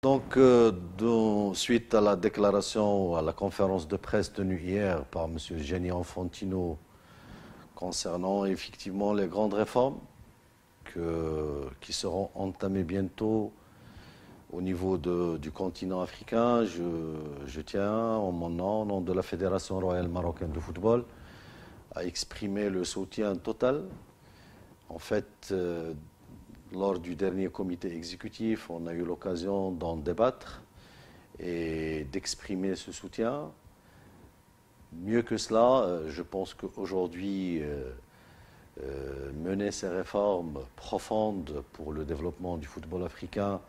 Donc, suite à la déclaration, à la conférence de presse tenue hier par M. Gianni Infantino concernant effectivement les grandes réformes qui seront entamées bientôt au niveau du continent africain, je tiens en mon nom, au nom de la Fédération royale marocaine de football, à exprimer le soutien total. En fait, lors du dernier comité exécutif, on a eu l'occasion d'en débattre et d'exprimer ce soutien. Mieux que cela, je pense qu'aujourd'hui, mener ces réformes profondes pour le développement du football africain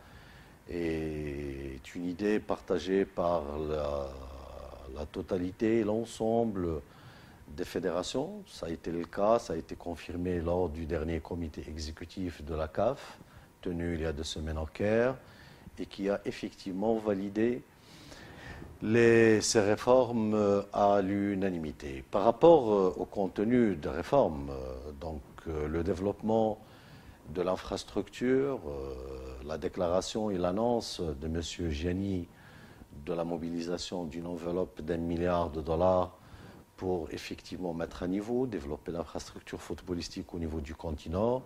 est une idée partagée par la totalité et l'ensemble des fédérations. Ça a été le cas, ça a été confirmé lors du dernier comité exécutif de la CAF, tenu il y a 2 semaines au Caire, et qui a effectivement validé ces réformes à l'unanimité. Par rapport au contenu des réformes, donc le développement de l'infrastructure, la déclaration et l'annonce de M. Gianni de la mobilisation d'une enveloppe d'1 milliard de dollars pour effectivement mettre à niveau, développer l'infrastructure footballistique au niveau du continent.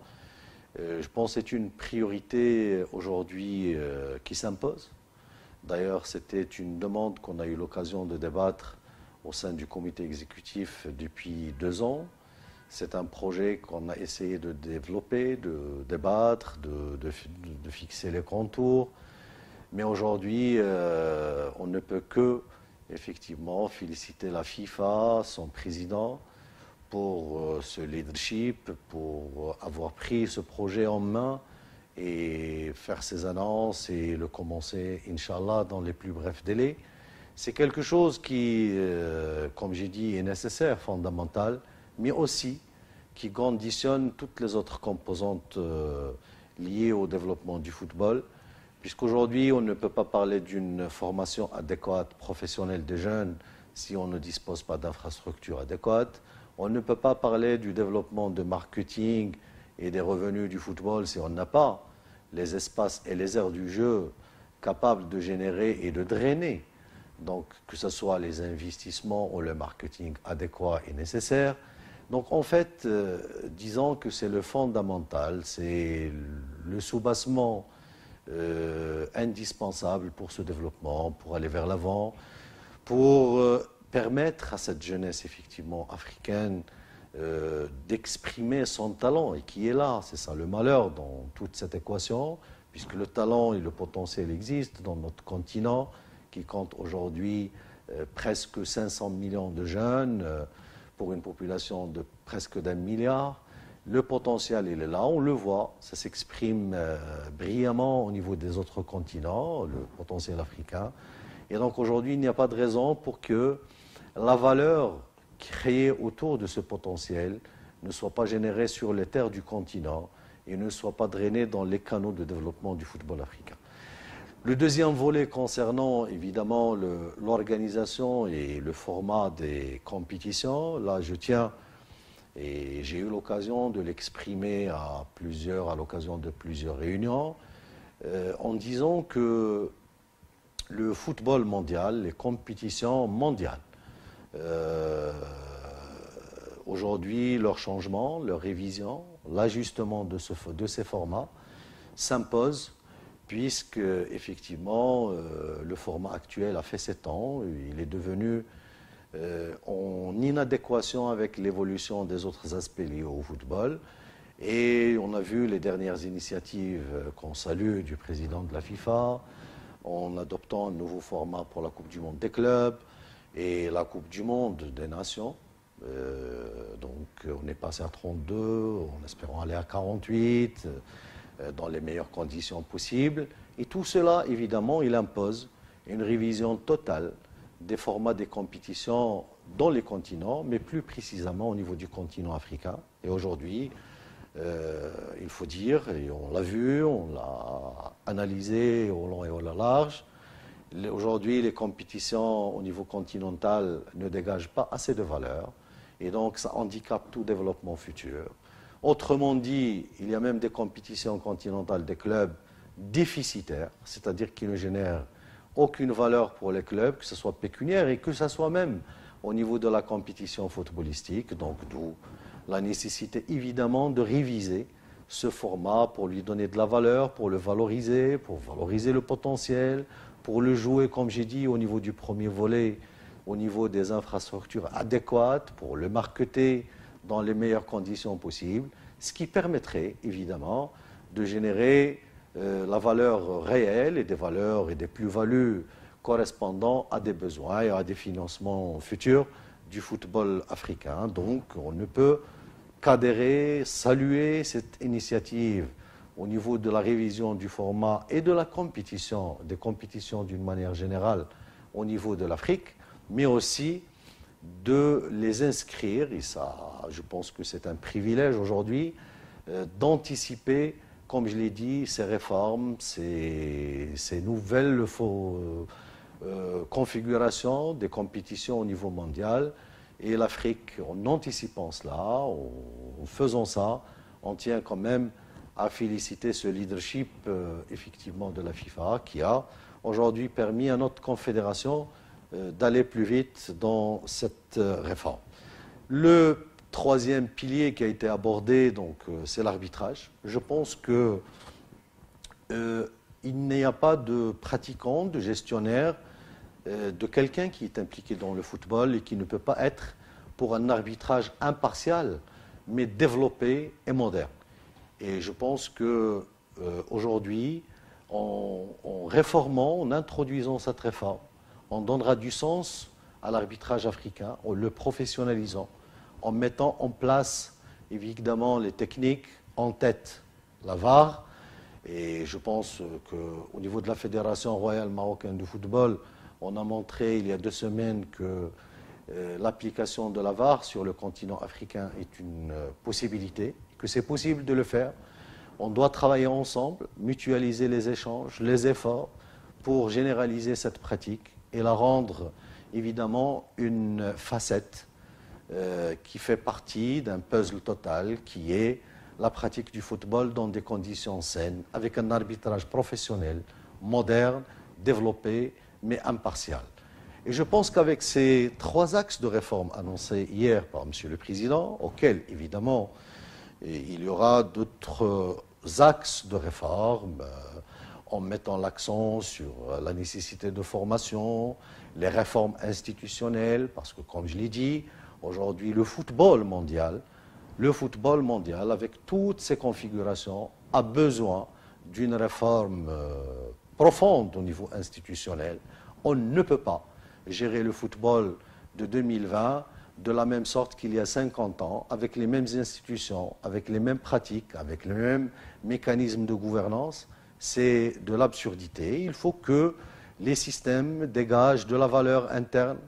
Je pense que c'est une priorité aujourd'hui qui s'impose. D'ailleurs, c'était une demande qu'on a eu l'occasion de débattre au sein du comité exécutif depuis 2 ans. C'est un projet qu'on a essayé de développer, de débattre, de fixer les contours. Mais aujourd'hui, on ne peut que effectivement féliciter la FIFA, son président, pour ce leadership, pour avoir pris ce projet en main et faire ses annonces et le commencer, Inch'Allah, dans les plus brefs délais. C'est quelque chose qui, comme j'ai dit, est nécessaire, fondamental, mais aussi qui conditionne toutes les autres composantes liées au développement du football, puisqu'aujourd'hui, on ne peut pas parler d'une formation adéquate professionnelle des jeunes si on ne dispose pas d'infrastructures adéquates. On ne peut pas parler du développement de marketing et des revenus du football si on n'a pas les espaces et les aires du jeu capables de générer et de drainer. Donc, que ce soit les investissements ou le marketing adéquat et nécessaire. Donc, en fait, disons que c'est le fondamental, c'est le soubassement indispensable pour ce développement, pour aller vers l'avant, pour permettre à cette jeunesse effectivement africaine d'exprimer son talent et qui est là. C'est ça le malheur dans toute cette équation, puisque le talent et le potentiel existent dans notre continent qui compte aujourd'hui presque 500 millions de jeunes pour une population de presque d'1 milliard. Le potentiel, il est là, on le voit, ça s'exprime brillamment au niveau des autres continents, le potentiel africain. Et donc aujourd'hui, il n'y a pas de raison pour que la valeur créée autour de ce potentiel ne soit pas générée sur les terres du continent et ne soit pas drainée dans les canaux de développement du football africain. Le deuxième volet concernant évidemment l'organisation et le format des compétitions, là je tiens, et j'ai eu l'occasion de l'exprimer à l'occasion de plusieurs réunions, en disant que le football mondial, les compétitions mondiales, aujourd'hui, leur changement, leur révision, l'ajustement de ces formats s'impose, puisque effectivement le format actuel a fait 7 ans, il est devenu en inadéquation avec l'évolution des autres aspects liés au football. Et on a vu les dernières initiatives qu'on salue du président de la FIFA, en adoptant un nouveau format pour la Coupe du Monde des clubs et la Coupe du Monde des nations. Donc on est passé à 32, en espérant aller à 48, dans les meilleures conditions possibles. Et tout cela, évidemment, il impose une révision totale des formats des compétitions dans les continents, mais plus précisément au niveau du continent africain. Et aujourd'hui, il faut dire, et on l'a vu, on l'a analysé au long et au large, aujourd'hui les compétitions au niveau continental ne dégagent pas assez de valeur et donc ça handicape tout développement futur. Autrement dit, il y a même des compétitions continentales des clubs déficitaire, c'est-à-dire qui ne génère aucune valeur pour les clubs, que ce soit pécuniaire et que ce soit même au niveau de la compétition footballistique. Donc d'où la nécessité évidemment de réviser ce format pour lui donner de la valeur, pour valoriser le potentiel, pour le jouer, comme j'ai dit, au niveau du premier volet, au niveau des infrastructures adéquates, pour le marketer dans les meilleures conditions possibles, ce qui permettrait évidemment de générer la valeur réelle et des valeurs et des plus-values correspondant à des besoins et à des financements futurs du football africain. Donc on ne peut qu'adhérer, saluer cette initiative au niveau de la révision du format et de la compétition, des compétitions d'une manière générale au niveau de l'Afrique, mais aussi de les inscrire, et ça, je pense que c'est un privilège aujourd'hui, d'anticiper, comme je l'ai dit, ces réformes, ces nouvelles configurations des compétitions au niveau mondial. Et l'Afrique, en anticipant cela, en faisant ça, on tient quand même à féliciter ce leadership effectivement de la FIFA qui a aujourd'hui permis à notre confédération d'aller plus vite dans cette réforme. Le troisième pilier qui a été abordé, donc, c'est l'arbitrage. Je pense que il n'y a pas de pratiquant, de gestionnaire, de quelqu'un qui est impliqué dans le football et qui ne peut pas être pour un arbitrage impartial, mais développé et moderne. Et je pense que aujourd'hui, en réformant, en introduisant cette réforme, on donnera du sens à l'arbitrage africain, en le professionnalisant, en mettant en place évidemment les techniques, en tête la VAR. Et je pense qu'au niveau de la Fédération royale marocaine de football, on a montré il y a 2 semaines que l'application de la VAR sur le continent africain est une possibilité, que c'est possible de le faire. On doit travailler ensemble, mutualiser les échanges, les efforts pour généraliser cette pratique et la rendre évidemment une facette qui fait partie d'un puzzle total qui est la pratique du football dans des conditions saines, avec un arbitrage professionnel, moderne, développé, mais impartial. Et je pense qu'avec ces 3 axes de réforme annoncés hier par M. le Président, auxquels évidemment il y aura d'autres axes de réforme, en mettant l'accent sur la nécessité de formation, les réformes institutionnelles, parce que comme je l'ai dit, aujourd'hui le football mondial, avec toutes ses configurations, a besoin d'une réforme profonde au niveau institutionnel. On ne peut pas gérer le football de 2020 de la même sorte qu'il y a 50 ans, avec les mêmes institutions, avec les mêmes pratiques, avec les mêmes mécanismes de gouvernance. C'est de l'absurdité. Il faut que les systèmes dégagent de la valeur interne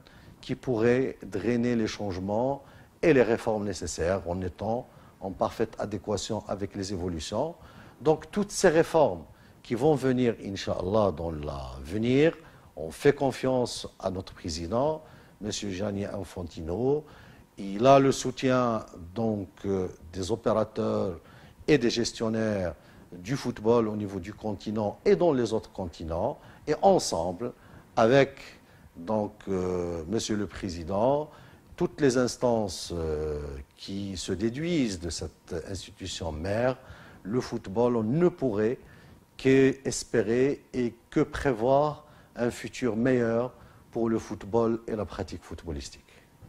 qui pourrait drainer les changements et les réformes nécessaires en étant en parfaite adéquation avec les évolutions. Donc toutes ces réformes qui vont venir, Inch'Allah, dans l'avenir, on fait confiance à notre président, M. Gianni Infantino. Il a le soutien donc des opérateurs et des gestionnaires du football au niveau du continent et dans les autres continents. Et ensemble, avec donc Monsieur le Président, toutes les instances qui se déduisent de cette institution mère, le football, on ne pourrait qu'espérer et que prévoir un futur meilleur pour le football et la pratique footballistique.